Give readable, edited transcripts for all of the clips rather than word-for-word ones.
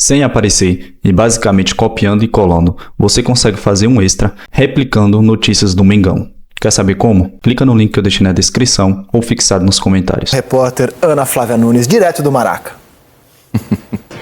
sem aparecer e basicamente copiando e colando, você consegue fazer um extra replicando notícias do Mengão. Quer saber como? Clica no link que eu deixei na descrição ou fixado nos comentários. Repórter Ana Flávia Nunes, direto do Maraca.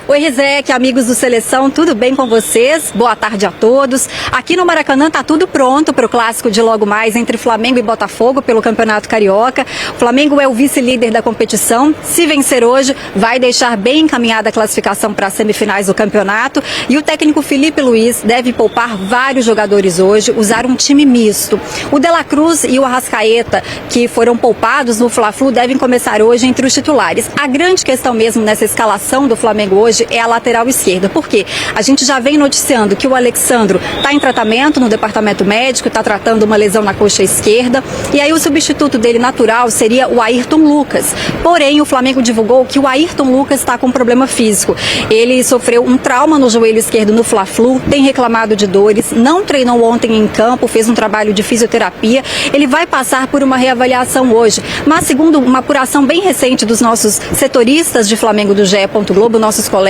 Oi, Rizek, amigos do Seleção, tudo bem com vocês? Boa tarde a todos. Aqui no Maracanã tá tudo pronto para o clássico de logo mais entre Flamengo e Botafogo pelo Campeonato Carioca. O Flamengo é o vice-líder da competição. Se vencer hoje, vai deixar bem encaminhada a classificação para as semifinais do campeonato. E o técnico Felipe Luiz deve poupar vários jogadores hoje, usar um time misto. O De La Cruz e o Arrascaeta, que foram poupados no Fla-Flu, devem começar hoje entre os titulares. A grande questão mesmo nessa escalação do Flamengo hoje é a lateral esquerda. Por quê? A gente já vem noticiando que o Alexandro está em tratamento no departamento médico, está tratando uma lesão na coxa esquerda, e aí o substituto dele natural seria o Ayrton Lucas. Porém, o Flamengo divulgou que o Ayrton Lucas está com problema físico. Ele sofreu um trauma no joelho esquerdo no Fla-Flu, tem reclamado de dores, não treinou ontem em campo, fez um trabalho de fisioterapia. Ele vai passar por uma reavaliação hoje. Mas, segundo uma apuração bem recente dos nossos setoristas de Flamengo do GE. Globo, nossos colegas,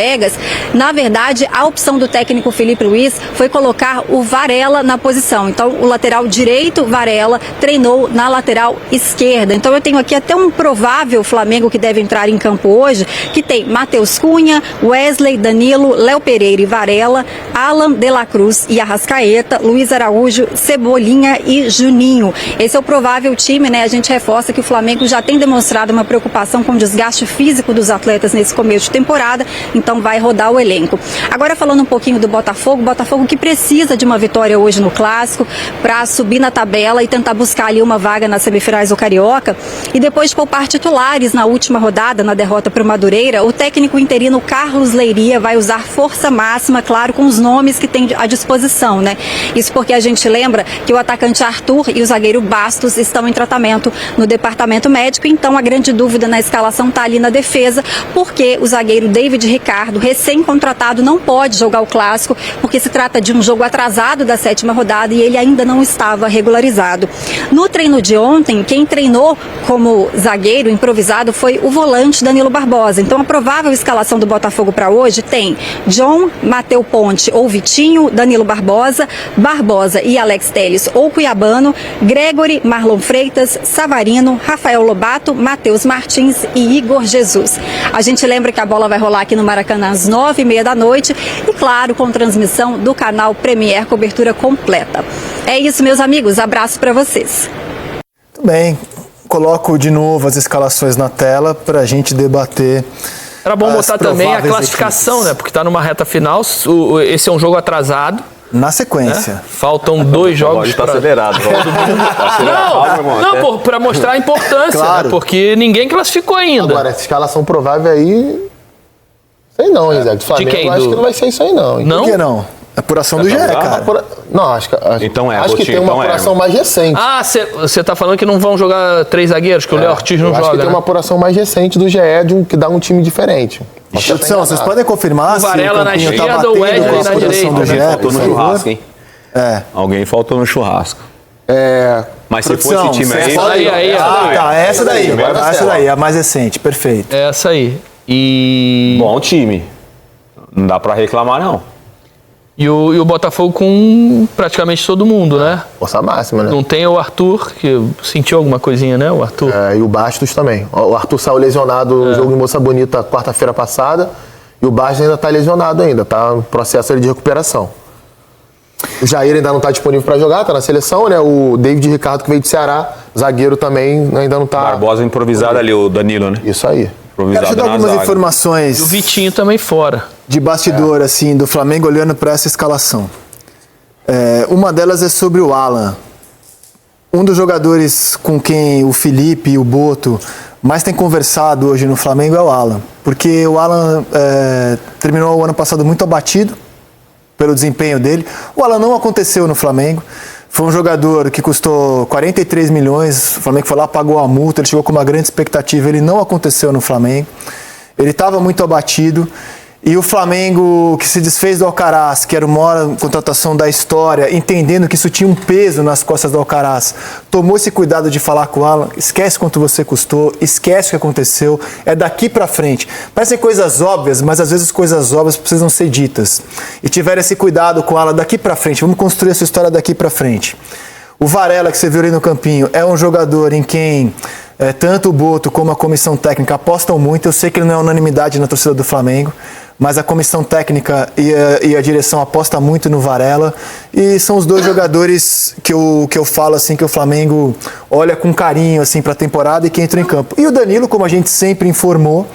na verdade, a opção do técnico Felipe Luiz foi colocar o Varela na posição. Então, o lateral direito, Varela, treinou na lateral esquerda. Então, eu tenho aqui até um provável Flamengo que deve entrar em campo hoje, que tem Matheus Cunha, Wesley, Danilo, Léo Pereira e Varela, Alan, De La Cruz e Arrascaeta, Luiz Araújo, Cebolinha e Juninho. Esse é o provável time, né? A gente reforça que o Flamengo já tem demonstrado uma preocupação com o desgaste físico dos atletas nesse começo de temporada, então vai rodar o elenco. Agora falando um pouquinho do Botafogo que precisa de uma vitória hoje no Clássico para subir na tabela e tentar buscar ali uma vaga nas semifinais do Carioca, e depois de poupar titulares na última rodada, na derrota para o Madureira, o técnico interino Carlos Leiria vai usar força máxima, claro, com os nomes que tem à disposição, né? Isso porque a gente lembra que o atacante Arthur e o zagueiro Bastos estão em tratamento no departamento médico, então a grande dúvida na escalação está ali na defesa, porque o zagueiro David Ricardo, recém-contratado, não pode jogar o Clássico, porque se trata de um jogo atrasado da 7ª rodada e ele ainda não estava regularizado. No treino de ontem, quem treinou como zagueiro improvisado foi o volante Danilo Barbosa. Então, a provável escalação do Botafogo para hoje tem John, Mateu Ponte ou Vitinho, Danilo Barbosa, Barbosa e Alex Telles ou Cuiabano, Gregory, Marlon Freitas, Savarino, Rafael Lobato, Matheus Martins e Igor Jesus. A gente lembra que a bola vai rolar aqui no Maracanã às 9h30 da noite e, claro, com transmissão do canal Premier, cobertura completa. É isso, meus amigos. Abraço para vocês. Tudo bem. Coloco de novo as escalações na tela para a gente debater. Era bom botar também a classificação, né? Porque está numa reta final. Esse é um jogo atrasado. Na sequência. Faltam 2 jogos para... acelerado. Não, para mostrar a importância, claro, né? Porque ninguém classificou ainda. Agora, essa escalação provável aí... Sei não, hein, Zé. Do Flamengo, de quem? Acho que não vai ser isso aí, não. Não? Por que não? Apuração do GE, cara. Não, acho que tem uma apuração mais recente. Ah, você tá falando que não vão jogar 3 zagueiros, que o Léo Ortiz não joga, acho que tem né? uma apuração mais recente do GE, que dá um time diferente. Produção, vocês podem confirmar o Varela na esquerda, o Wesley na direita. Alguém faltou no churrasco, hein? Alguém faltou no churrasco. Mas se for esse time aí... Essa daí, a mais recente, perfeito. Essa aí. Bom time. Não dá pra reclamar, não. E o Botafogo com praticamente todo mundo, né? Força máxima, né? Não tem o Arthur, que sentiu alguma coisinha, né? O Arthur. E o Bastos também. O Arthur saiu lesionado no jogo em Moça Bonita quarta-feira passada. E o Bastos ainda tá lesionado ainda. Tá no processo de recuperação. O Jair ainda não tá disponível para jogar, tá na seleção, né? O David Ricardo, que veio do Ceará, zagueiro também, ainda não tá... Barbosa improvisado ali, o Danilo, né? Isso aí. Quero te dar algumas informações. E o Vitinho também fora. De bastidor, assim, do Flamengo olhando para essa escalação. Uma delas é sobre o Alan. Um dos jogadores com quem o Felipe e o Boto mais têm conversado hoje no Flamengo é o Alan. Porque o Alan terminou o ano passado muito abatido pelo desempenho dele. O Alan não aconteceu no Flamengo. Foi um jogador que custou 43 milhões, o Flamengo foi lá, pagou a multa, ele chegou com uma grande expectativa, ele não aconteceu no Flamengo. Ele estava muito abatido E o Flamengo, que se desfez do Alcaraz, que era a maior contratação da história, entendendo que isso tinha um peso nas costas do Alcaraz, tomou esse cuidado de falar com o Alan, esquece quanto você custou, esquece o que aconteceu, é daqui pra frente. Parecem coisas óbvias, mas às vezes coisas óbvias precisam ser ditas. E tiveram esse cuidado com o Alan daqui pra frente, vamos construir essa história daqui pra frente. O Varela, que você viu ali no campinho, é um jogador em quem tanto o Boto como a comissão técnica apostam muito. Eu sei que ele não é unanimidade na torcida do Flamengo, mas a comissão técnica e a direção apostam muito no Varela. E são os dois jogadores que eu falo assim, que o Flamengo olha com carinho assim, para a temporada e que entram em campo. E o Danilo, como a gente sempre informou,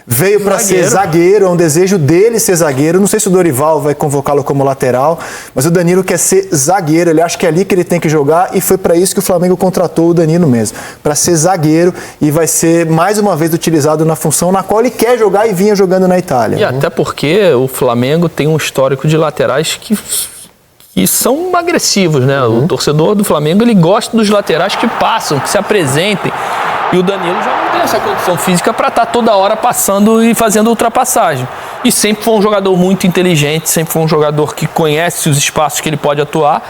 veio para ser zagueiro, é um desejo dele ser zagueiro. Não sei se o Dorival vai convocá-lo como lateral, mas o Danilo quer ser zagueiro, ele acha que é ali que ele tem que jogar e foi para isso que o Flamengo contratou o Danilo mesmo, para ser zagueiro, e vai ser mais uma vez utilizado na função na qual ele quer jogar e vinha jogando na Itália. E até porque o Flamengo tem um histórico de laterais que são agressivos, né? O torcedor do Flamengo, ele gosta dos laterais que passam, que se apresentem. E o Danilo já não tem essa condição física para estar toda hora passando e fazendo ultrapassagem. E sempre foi um jogador muito inteligente, sempre foi um jogador que conhece os espaços que ele pode atuar.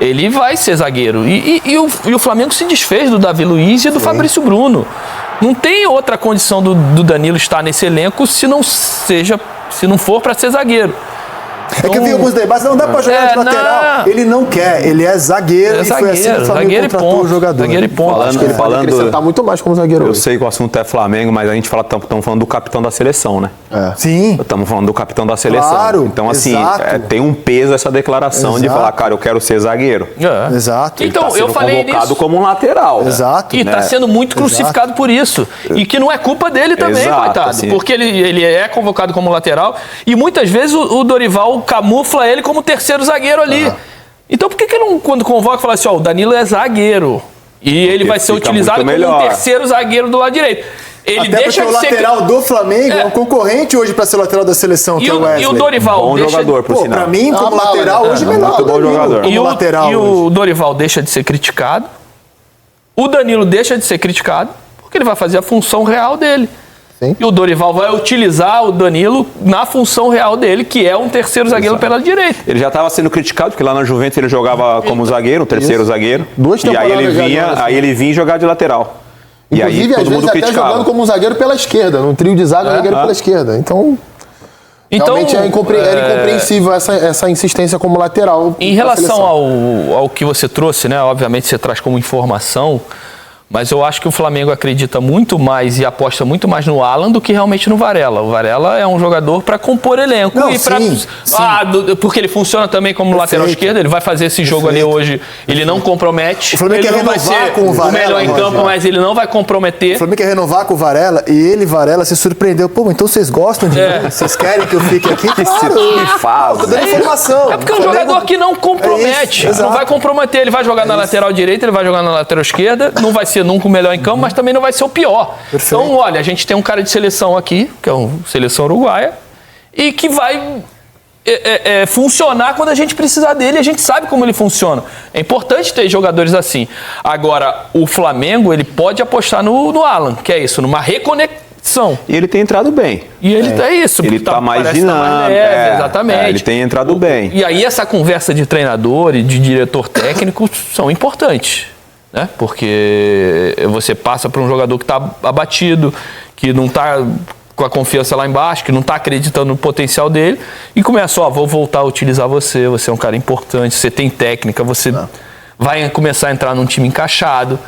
Ele vai ser zagueiro. E o Flamengo se desfez do Davi Luiz e do Fabrício Bruno. Não tem outra condição do Danilo estar nesse elenco se não for para ser zagueiro. É que eu vi alguns debates, não dá pra jogar de lateral. Ele não quer, ele é zagueiro, e foi assim que o Flamengo contratou o jogador. Zagueiro e ponto. Acho que ele pode acrescentar muito mais como zagueiro. Eu sei que o assunto é Flamengo, mas a gente estamos falando do capitão da seleção, né? Sim. Estamos falando do capitão da seleção. Claro, então, assim, tem um peso essa declaração de falar, cara, eu quero ser zagueiro. Exato. Ele Então, tá sendo eu falei convocado nisso. como um lateral. Exato. E está sendo muito crucificado por isso. E que não é culpa dele também, coitado. Assim. Porque ele é convocado como lateral e muitas vezes o Dorival camufla ele como terceiro zagueiro ali. Então por que ele não, quando convoca, fala assim, o Danilo é zagueiro e ele vai ser utilizado como um terceiro zagueiro do lado direito. Ele até deixa porque o lateral do Flamengo é um concorrente hoje para ser lateral da seleção, que é o Wesley. E o Dorival bom jogador, por sinal. Pra mim, como lateral, hoje melhor. Muito bom jogador. E o Dorival deixa de ser criticado. O Danilo deixa de ser criticado porque ele vai fazer a função real dele. Sim. E o Dorival vai utilizar o Danilo na função real dele, que é um terceiro zagueiro pela direita. Ele já estava sendo criticado, porque lá na Juventus ele jogava como zagueiro, um terceiro zagueiro. E aí ele vinha jogar de lateral. Inclusive, e aí todo mundo até jogando como um zagueiro pela esquerda, num trio de zaga, zagueiro pela esquerda. Então realmente é incompreensível essa insistência como lateral. Em relação ao que você trouxe, né? Obviamente você traz como informação, mas eu acho que o Flamengo acredita muito mais e aposta muito mais no Alan do que realmente no Varela. O Varela é um jogador para compor elenco. Porque ele funciona também como lateral esquerdo, ele vai fazer esse jogo ali hoje, ele não compromete. O Flamengo ele quer não vai ser com o Varela, o melhor em campo, mas ele não vai comprometer. O Flamengo quer renovar com o Varela e Varela, se surpreendeu. Pô, então vocês gostam de mim? Vocês querem que eu fique aqui? Claro! Tô dando informação. É porque é um jogador que não compromete. Não vai comprometer. Ele vai jogar na lateral direita, ele vai jogar na lateral esquerda, não vai ser nunca o melhor em campo, mas também não vai ser o pior. Perfeito. Então, olha, a gente tem um cara de seleção aqui, que é uma seleção uruguaia, e que vai funcionar quando a gente precisar dele, a gente sabe como ele funciona. É importante ter jogadores assim. Agora, o Flamengo, ele pode apostar no Alan, que é isso, numa reconexão. E ele tem entrado bem. E ele é isso. Ele tá mais dinâmico. Exatamente. Ele tem entrado bem. E aí essa conversa de treinador e de diretor técnico são importantes. Né? Porque você passa para um jogador que está abatido, que não está com a confiança lá embaixo, que não está acreditando no potencial dele, e começa, vou voltar a utilizar você é um cara importante, você tem técnica, você vai começar a entrar num time encaixado,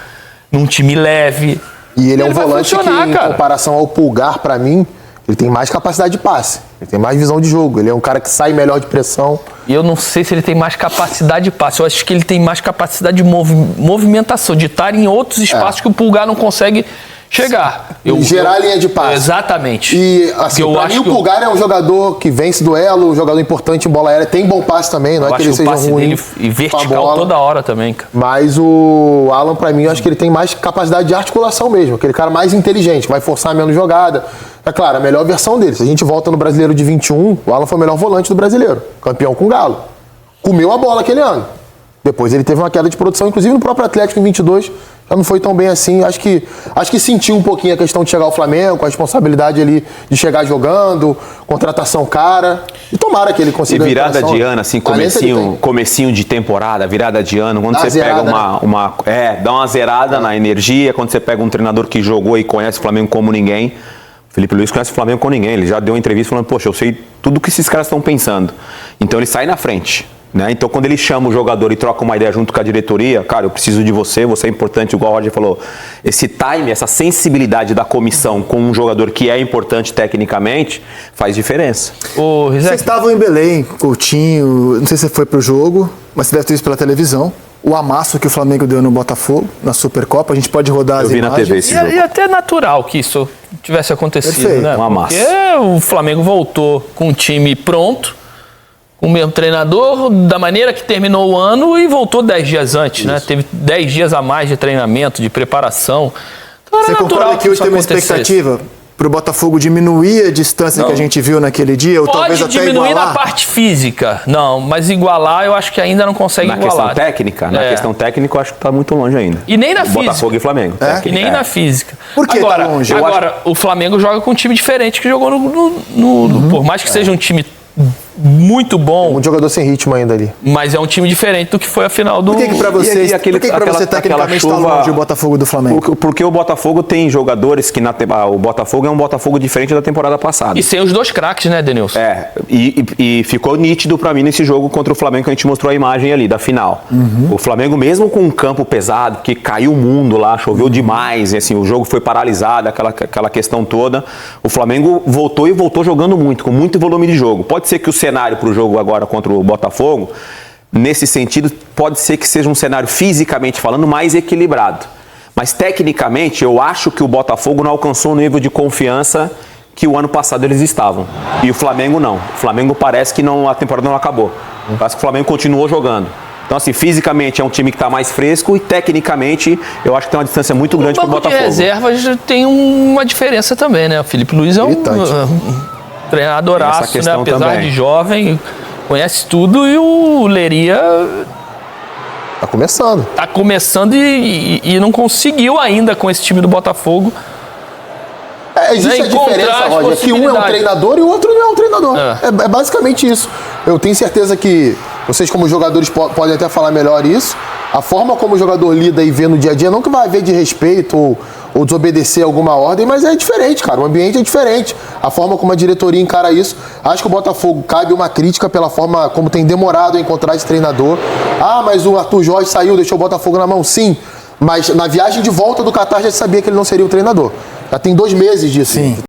num time leve. E ele é um volante que, em comparação ao Pulgar, para mim, ele tem mais capacidade de passe, ele tem mais visão de jogo, ele é um cara que sai melhor de pressão. E eu não sei se ele tem mais capacidade de passe, eu acho que ele tem mais capacidade de movimentação, de estar em outros espaços que o Pulgar não consegue chegar. Gerar a linha de passe. Exatamente. E assim, pra mim o Pulgar é um jogador que vence duelo, um jogador importante em bola aérea, tem bom passe também, não é que ele seja ruim. E vertical toda hora também, cara. Mas o Alan, pra mim, eu acho que ele tem mais capacidade de articulação mesmo, aquele cara mais inteligente, vai forçar menos jogada. É claro, a melhor versão dele. Se a gente volta no Brasileiro de 21, o Alan foi o melhor volante do Brasileiro, campeão com o Galo. Comeu a bola aquele ano. Depois ele teve uma queda de produção, inclusive no próprio Atlético em 22, já não foi tão bem assim. Acho que sentiu um pouquinho a questão de chegar ao Flamengo, com a responsabilidade ali de chegar jogando, contratação cara. E tomara que ele consiga... E virada de ano, assim, comecinho de temporada, virada de ano, quando você pega dá uma zerada na energia, quando você pega um treinador que jogou e conhece o Flamengo como ninguém. O Felipe Luiz conhece o Flamengo como ninguém, ele já deu uma entrevista falando, poxa, eu sei tudo que esses caras estão pensando. Então ele sai na frente. Né? Então, quando ele chama o jogador e troca uma ideia junto com a diretoria, cara, eu preciso de você é importante, igual o Roger falou. Esse time, essa sensibilidade da comissão com um jogador que é importante tecnicamente, faz diferença. Vocês estavam em Belém, Coutinho, não sei se você foi pro jogo, mas você deve ter visto pela televisão. O amasso que o Flamengo deu no Botafogo, na Supercopa, a gente pode rodar as imagens. Eu vi na TV esse jogo. E até natural que isso tivesse acontecido, Perfeito. né? Um amasso. Porque o Flamengo voltou com um time pronto, com o mesmo treinador, da maneira que terminou o ano e voltou 10 dias antes, né? Teve 10 dias a mais de treinamento, de preparação. Então era Você concorda que hoje tem uma expectativa para o Botafogo diminuir a distância que a gente viu naquele dia? Ou talvez até diminuir igualar? na parte física, não, mas igualar eu acho que ainda não consegue igualar. Na questão técnica eu acho que está muito longe ainda. E nem na física. Botafogo e Flamengo. E nem na física. Por que agora, tá longe? Agora, o Flamengo joga com um time diferente que jogou por mais que seja um time muito bom. Um jogador sem ritmo ainda ali. Mas é um time diferente do que foi a final do... Por que pra você tecnicamente está longe o Botafogo do Flamengo? Porque o Botafogo tem jogadores que o Botafogo é um Botafogo diferente da temporada passada. E sem os dois craques, né, Denilson? E ficou nítido pra mim nesse jogo contra o Flamengo que a gente mostrou a imagem ali, da final. O Flamengo, mesmo com um campo pesado, que caiu o mundo lá, choveu demais, e assim, o jogo foi paralisado, aquela questão toda, o Flamengo voltou jogando muito, com muito volume de jogo. Pode ser que o cenário para o jogo agora contra o Botafogo, nesse sentido, pode ser que seja um cenário fisicamente falando mais equilibrado. Mas tecnicamente, eu acho que o Botafogo não alcançou o nível de confiança que o ano passado eles estavam. E o Flamengo não. O Flamengo parece que a temporada não acabou. Parece que o Flamengo continuou jogando. Então, assim, fisicamente é um time que está mais fresco e tecnicamente eu acho que tem uma distância muito grande para o Botafogo. O reservas tem uma diferença também, né? O Felipe Luiz é um treinadoraço, né? Apesar também de jovem, conhece tudo, e o Leiria tá começando. Tá começando e não conseguiu ainda com esse time do Botafogo. Existe a diferença, Roger, que um é um treinador e o outro não é um treinador. É basicamente isso. Eu tenho certeza que vocês, como jogadores, podem até falar melhor isso. A forma como o jogador lida e vê no dia a dia, não que vai haver de respeito ou desobedecer alguma ordem, mas é diferente, cara. O ambiente é diferente. A forma como a diretoria encara isso. Acho que o Botafogo cabe uma crítica pela forma como tem demorado a encontrar esse treinador. Mas o Arthur Jorge saiu, deixou o Botafogo na mão, sim. Mas na viagem de volta do Catar já sabia que ele não seria o treinador. Já tem 2 meses disso. Sim.